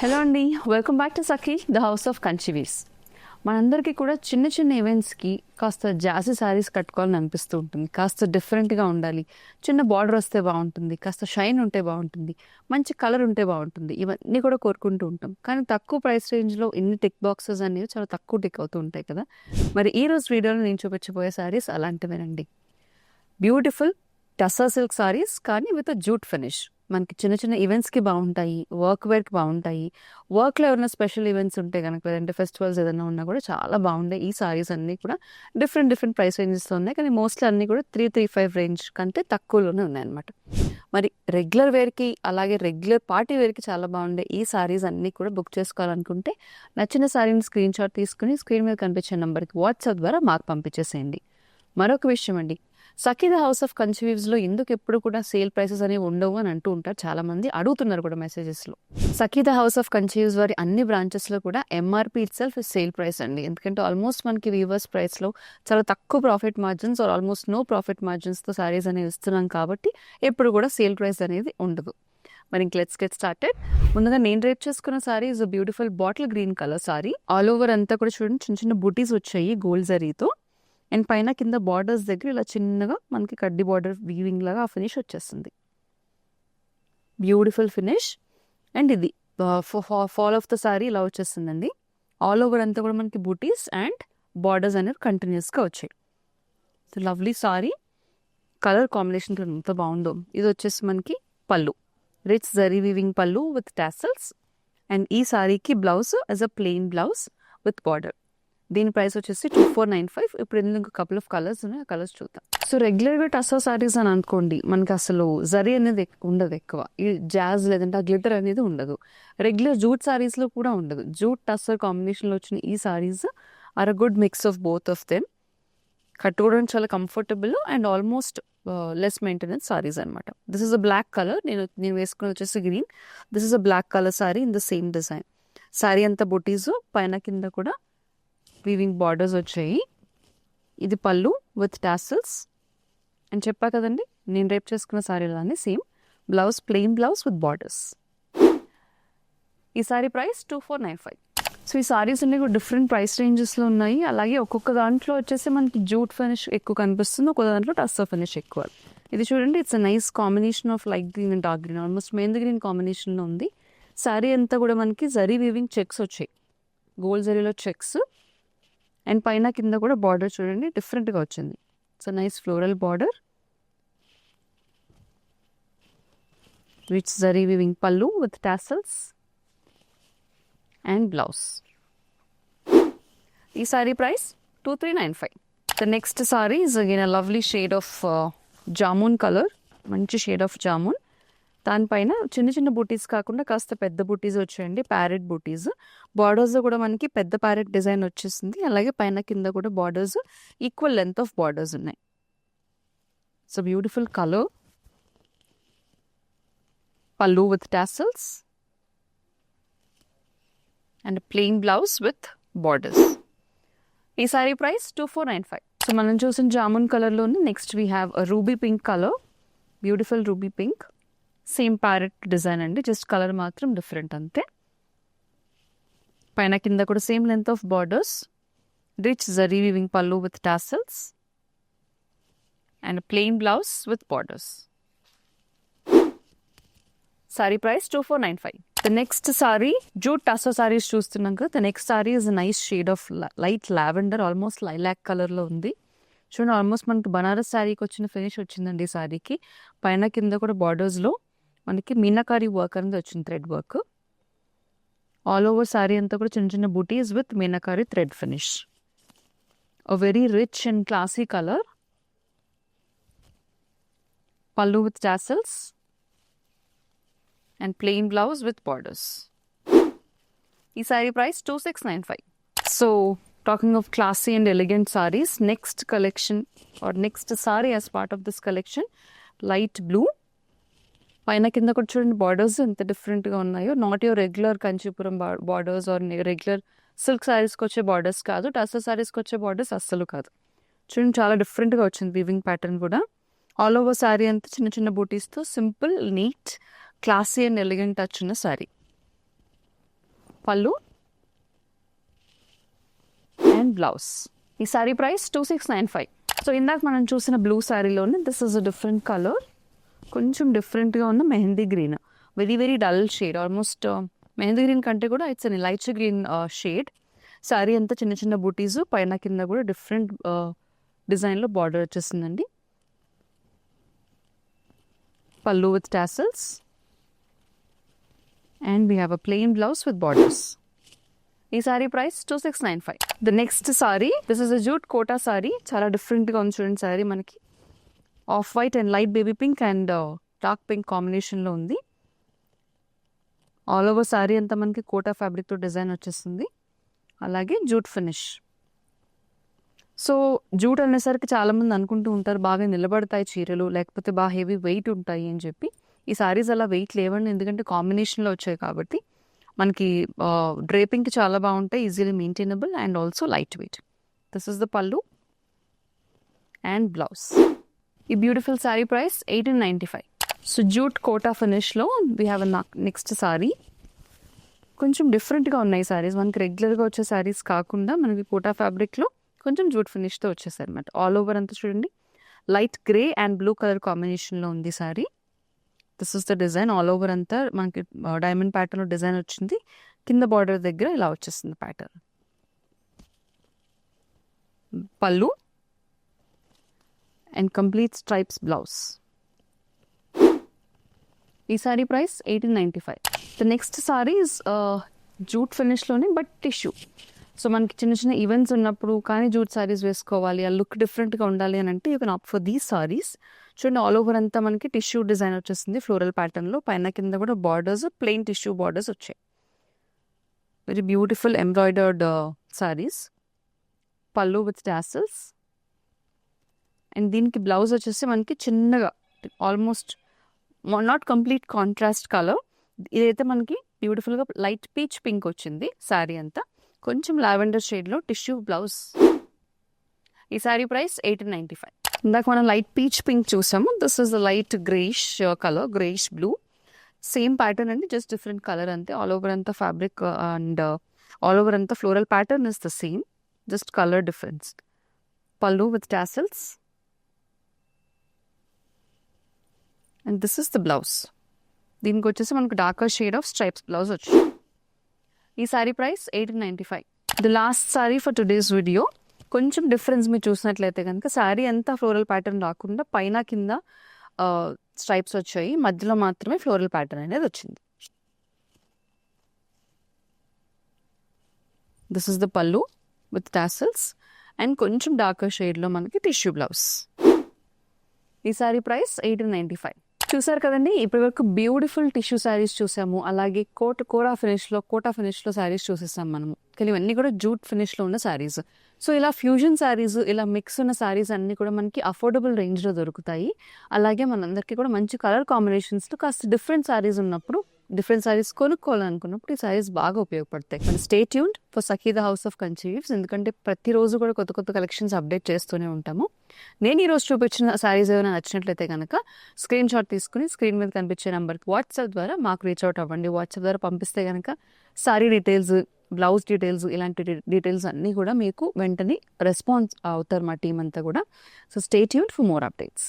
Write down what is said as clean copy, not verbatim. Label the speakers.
Speaker 1: Hello అండి, welcome back to Sakhi the house of Kanchi weaves. మనందరికీ కూడా చిన్న చిన్న ఈవెంట్స్కి కాస్త జాజీ శారీస్ కట్టుకోవాలని అనిపిస్తూ ఉంటుంది. కాస్త డిఫరెంట్గా ఉండాలి, చిన్న బార్డర్ వస్తే బాగుంటుంది, కాస్త షైన్ ఉంటే బాగుంటుంది, మంచి కలర్ ఉంటే బాగుంటుంది, ఇవన్నీ కూడా కోరుకుంటూ ఉంటాం. కానీ తక్కువ ప్రైస్ రేంజ్లో ఇన్ని టిక్ బాక్సెస్ అనేవి చాలా తక్కువ టిక్ అవుతూ ఉంటాయి కదా. మరి ఈ రోజు వీడియోలో నేను చూపించబోయే శారీస్ అలాంటివేనండి. బ్యూటిఫుల్ టస్సర్ సిల్క్ సారీస్, కానీ విత్ జూట్ ఫినిష్. మనకి చిన్న చిన్న ఈవెంట్స్కి బాగుంటాయి, వర్క్ వేర్కి బాగుంటాయి. వర్క్లో ఏమైనా స్పెషల్ ఈవెంట్స్ ఉంటే కనుక, లేదంటే ఫెస్టివల్స్ ఏదైనా ఉన్నా కూడా చాలా బాగుంటాయి. ఈ సారీస్ అన్నీ కూడా డిఫరెంట్ ప్రైస్ రేంజెస్తో ఉన్నాయి, కానీ మోస్ట్లీ అన్నీ కూడా 335 రేంజ్ కంటే తక్కువలోనే ఉన్నాయన్నమాట. మరి రెగ్యులర్ వేర్కి అలాగే రెగ్యులర్ పార్టీ వేర్కి చాలా బాగుండే ఈ సారీస్ అన్నీ కూడా బుక్ చేసుకోవాలనుకుంటే నచ్చిన సారీని స్క్రీన్ షాట్ తీసుకుని స్క్రీన్ మీద కనిపించే నెంబర్కి వాట్సాప్ ద్వారా మాకు పంపించేసేయండి. మరొక విషయం అండి, సఖీ ద హౌస్ ఆఫ్ కంచివీవ్స్లో ఎందుకు ఎప్పుడు కూడా సేల్ ప్రైసెస్ అనేవి ఉండవు అని అంటూ ఉంటారు, చాలా మంది అడుగుతున్నారు కూడా మెసేజెస్లో. Sakhi the house of Kanchi weaves వారి అన్ని బ్రాంచెస్లో కూడా MRP itself sale price అండి. ఎందుకంటే ఆల్మోస్ట్ మనకి వీవర్స్ ప్రైస్లో చాలా తక్కువ profit margins or almost no profit మార్జిన్స్తో సారీస్ అనేవి ఇస్తున్నాం కాబట్టి ఎప్పుడు కూడా సేల్ ప్రైస్ అనేది ఉండదు. మరి ఇంక లెట్స్ గెట్ స్టార్టెడ్. ముందుగా నేను రేప్ చేసుకున్న sorry is beautiful bottle green colour sorry. All over అంతా కూడా చూడండి, చిన్న చిన్న బూటీస్ వచ్చాయి గోల్డ్ జరీతో. అండ్ పైన కింద బార్డర్స్ దగ్గర ఇలా చిన్నగా మనకి కడ్డీ బార్డర్ వీవింగ్ లాగా ఆ ఫినిష్ వచ్చేస్తుంది. Beautiful finish. అండ్ ఇది ఫాల్ ఆఫ్ ద సారీ ఇలా వచ్చేస్తుందండి. ఆల్ ఓవర్ అంతా కూడా మనకి బూటీస్ అండ్ బార్డర్స్ అనేవి కంటిన్యూస్గా వచ్చాయి. So lovely sari, colour combination ఎంత బాగుందో. ఇది వచ్చేసి మనకి pallu, rich zari weaving pallu with tassels. And ఈ సారీకి blouse as a plain blouse with border. దీని ప్రైస్ వచ్చేసి 2495. ఇప్పుడు ఇందులో ఇంకా కపుల్ ఆఫ్ కలర్స్ ఉన్నాయి, ఆ కలర్స్ చూద్దాం. సో రెగ్యులర్గా టస్సర్ సారీస్ అని అనుకోండి, మనకి అసలు జరీ అనేది ఉండదు ఎక్కువ. ఈ జాజ్ లేదంటే ఆ గ్లిటర్ అనేది ఉండదు. రెగ్యులర్ జూట్ సారీస్లో కూడా ఉండదు. జూట్ టస్సర్ కాంబినేషన్లో వచ్చిన ఈ saris are a good mix of both of them. కట్టుకోవడం చాలా comfortable and almost less maintenance saris అనమాట. This is a black colour, నేను వేసుకుని వచ్చేసి green. This is a black colour sari in the same design. Sari అంతా బొటీస్, పైన కింద కూడా వీవింగ్ బార్డర్స్ వచ్చాయి. ఇది పళ్ళు విత్ టాసల్స్. అని చెప్పా కదండి, నేను రేప్ చేసుకున్న సారీలానే same blouse, plain blouse with borders. ఈ సారీ ప్రైస్ 2495. సో ఈ సారీస్ అన్ని కూడా డిఫరెంట్ ప్రైస్ రేంజెస్లో ఉన్నాయి. అలాగే ఒక్కొక్క దాంట్లో వచ్చేసి మనకి జూట్ ఫినిష్ ఎక్కువ కనిపిస్తుంది, ఒక్కొక్క దాంట్లో టస్సర్ ఫినిష్ ఎక్కువ. ఇది చూడండి, it's a nice combination of light green and dark green, almost mehndi green కాంబినేషన్లో ఉంది. సారీ అంతా కూడా మనకి జరీ వీవింగ్ చెక్స్ వచ్చాయి, గోల్డ్ జరీలో చెక్స్. అండ్ పైన కింద కూడా బార్డర్ చూడండి డిఫరెంట్గా వచ్చింది. It's a nice floral border, rich zari weaving pallu with tassels and blouse. ఈ sari price 2395. The next sari is again a lovely shade of jamun colour, మంచి షేడ్ ఆఫ్ జామున్. దానిపైన చిన్న చిన్న బూటీస్ కాకుండా కాస్త పెద్ద బూటీస్ వచ్చాయండి, ప్యారెట్ బూటీస్. బార్డర్స్ కూడా మనకి పెద్ద ప్యారెట్ డిజైన్ వచ్చేసింది. అలాగే పైన కింద కూడా borders equal length of borders ఉన్నాయి. So beautiful colour, pallu with tassels and plain blouse with borders. ఈ సారీ ప్రైస్ 2495. సో మనం చూసిన జామున్ కలర్లోనే next we have ruby pink colour, beautiful ruby pink. Same parrot design అండి, జస్ట్ కలర్ మాత్రం different అంతే. పైన కింద కూడా same length of borders, rich zari weaving pallu with tassels and plain blouse with borders. Sari price 2495. The next sorry jute tussar saris చూస్తున్నాం కదా. The next sari is nice shade of light lavender, almost lilac కలర్లో ఉంది. చూడండి, ఆల్మోస్ట్ మనకి బనారస్ శారీకి వచ్చిన ఫినిష్ వచ్చిందండి ఈ సారీకి. పైన కింద కూడా బార్డర్స్లో మనకి మీనాకారీ వర్క్ అనేది వచ్చింది, thread work. All over sari అంతా కూడా చిన్న చిన్న butis with meenakari thread finish. A very rich and classy colour, pallu with tassels and plain blouse with borders. ఈ sari price 2695. So talking of classy and elegant sarees, next collection or next saree as part of this collection, light blue. పైన కింద కూడా చూడండి borders ఎంత డిఫరెంట్గా ఉన్నాయో. Not your regular Kanchipuram borders or regular silk సారీస్కి వచ్చే బార్డర్స్ కాదు, టస్సర్ సారీస్కి వచ్చే బార్డర్స్ అస్సలు కాదు. చూడండి, చాలా డిఫరెంట్గా వచ్చింది వీవింగ్ ప్యాటర్న్ కూడా. ఆల్ ఓవర్ సారీ అంతా చిన్న చిన్న బూటీస్తో simple, neat, classy and elegant touch ఉన్న సారీ. Pallu and blouse. ఈ శారీ ప్రైస్ 2695. సో ఇందాక మనం చూసిన బ్లూ శారీలోనే this is a different colour, కొంచెం డిఫరెంట్గా ఉన్న mehndi green, very very dull shade, almost mehndi green కంటే కూడా it's an light green shade. Sari అంతా చిన్న చిన్న బూటీస్, పైన కింద కూడా డిఫరెంట్ డిజైన్లో బార్డర్ వచ్చేసిందండి. Pallu with tassels and we have a plain blouse with borders. ఈ sari price 2695. The next sari, this is a jute Kota sari. చాలా డిఫరెంట్గా ఉంది చూడండి సారీ. మనకి off white and light baby pink and dark pink కాంబినేషన్లో ఉంది. ఆల్ ఓవర్ సారీ అంతా మనకి కోటా ఫ్యాబ్రిక్తో డిజైన్ వచ్చేస్తుంది, అలాగే జూట్ ఫినిష్. సో జూట్ అనేసరికి చాలామంది అనుకుంటూ ఉంటారు బాగా నిలబడతాయి చీరలు, లేకపోతే బాగా హెవీ వెయిట్ ఉంటాయి అని చెప్పి. ఈ సారీస్ అలా వెయిట్ లేవండి, ఎందుకంటే కాంబినేషన్లో వచ్చాయి కాబట్టి మనకి డ్రేపింగ్కి చాలా బాగుంటాయి, easily maintainable and also light weight. This is the pallu and blouse. ఈ beautiful sari price 1895. So jute Kota ఫినిష్లో వీ హ్యావ్ నెక్స్ట్ సారీ. కొంచెం డిఫరెంట్గా ఉన్నాయి సారీస్, మనకి రెగ్యులర్గా వచ్చే సారీస్ కాకుండా మనకి కోటా ఫ్యాబ్రిక్లో కొంచెం జూట్ ఫినిష్తో వచ్చేసారు అనమాట. ఆల్ ఓవర్ అంతా చూడండి light grey and blue colour కాంబినేషన్లో ఉంది sorry. This is the design. All over అంతా మనకి డైమండ్ ప్యాటర్న్లో డిజైన్ వచ్చింది, కింద బార్డర్ దగ్గర ఇలా వచ్చేస్తుంది pattern. Pallu and complete stripes blouse. ఈ sari price 1895. The next sari is jute ఫినిష్లోనే బట్ టిష్యూ. సో మనకి చిన్న చిన్న ఈవెంట్స్ ఉన్నప్పుడు కానీ జూట్ సారీస్ వేసుకోవాలి, ఆ లుక్ డిఫరెంట్గా ఉండాలి అని అంటే you can opt for these saris. చూడండి ఆల్ ఓవర్ అంతా మనకి టిష్యూ డిజైన్ వచ్చేసింది ఫ్లోరల్ ప్యాటర్న్లో, పైన కింద కూడా బార్డర్స్ ప్లెయిన్ టిష్యూ బార్డర్స్ వచ్చాయి. Very beautiful embroidered saris. పళ్ళు విత్ టాసల్స్ అండ్ దీనికి బ్లౌజ్ వచ్చేసి మనకి చిన్నగా almost not complete contrast colour. ఇదైతే మనకి బ్యూటిఫుల్గా లైట్ పీచ్ పింక్ వచ్చింది శారీ అంతా, కొంచెం లావెండర్ షేడ్లో టిష్యూ బ్లౌజ్. ఈ శారీ ప్రైస్ 1895. ఇందాక మనం లైట్ పీచ్ పింక్ చూసాము, this is the light greyish colour, greyish blue. Same pattern అండి, జస్ట్ డిఫరెంట్ కలర్ అంతే. ఆల్ ఓవర్ అంతా ఫ్యాబ్రిక్ అండ్ ఆల్ ఓవర్ అంతా floral pattern is the same, just colour difference. Pallu with tassels and this is the blouse. దీనికి వచ్చేసి మనకు darker shade of stripes blouse వచ్చింది. ఈ sari price 1895. The last sari for today's video. కొంచెం difference మీరు చూసినట్లయితే కనుక శారీ అంతా ఫ్లోరల్ ప్యాటర్న్ రాకుండా పైన కింద స్ట్రైప్స్ వచ్చాయి, మధ్యలో మాత్రమే ఫ్లోరల్ ప్యాటర్న్ అనేది వచ్చింది. దిస్ ఇస్ ద పళ్ళు విత్ టాసల్స్ అండ్ కొంచెం డార్కర్ షేడ్లో మనకి టిష్యూ బ్లౌజ్. ఈ సారీ ప్రైస్ 1895. చూసారు కదండి, ఇప్పటి వరకు బ్యూటిఫుల్ టిష్యూ శారీస్ చూసాము, అలాగే కోటా ఫినిష్లో శారీస్ చూసేసాం మనము. కానీ ఇవన్నీ కూడా జూట్ ఫినిష్లో ఉన్న శారీస్. సో ఇలా ఫ్యూజన్ శారీస్, ఇలా మిక్స్ ఉన్న శారీస్ అన్నీ కూడా మనకి అఫోర్డబుల్ రేంజ్లో దొరుకుతాయి. అలాగే మనందరికీ కూడా మంచి కలర్ కాంబినేషన్స్తో కాస్త డిఫరెంట్ శారీస్ ఉన్నప్పుడు, డిఫరెంట్ శారీస్ కొనుక్కోవాలనుకున్నప్పుడు ఈ శారీస్ బాగా ఉపయోగపడతాయి. మన stay tuned for Sakhi the house of Kanchi weaves, ఎందుకంటే ప్రతిరోజు కూడా కొత్త కొత్త కలెక్షన్స్ అప్డేట్ చేస్తూనే ఉంటాము. నేను ఈరోజు చూపించిన శారీస్ ఏమైనా నచ్చినట్లయితే కనుక స్క్రీన్ షాట్ తీసుకుని స్క్రీన్ మీద కనిపించే నెంబర్కి వాట్సాప్ ద్వారా మాకు రీచ్ అవుట్ అవ్వండి. వాట్సాప్ ద్వారా పంపిస్తే కనుక శారీ డీటెయిల్స్, బ్లౌజ్ డీటెయిల్స్, ఇలాంటి డీటెయిల్స్ అన్నీ కూడా మీకు వెంటనే రెస్పాన్స్ అవుతారు మా టీం అంతా కూడా. So stay tuned for more updates.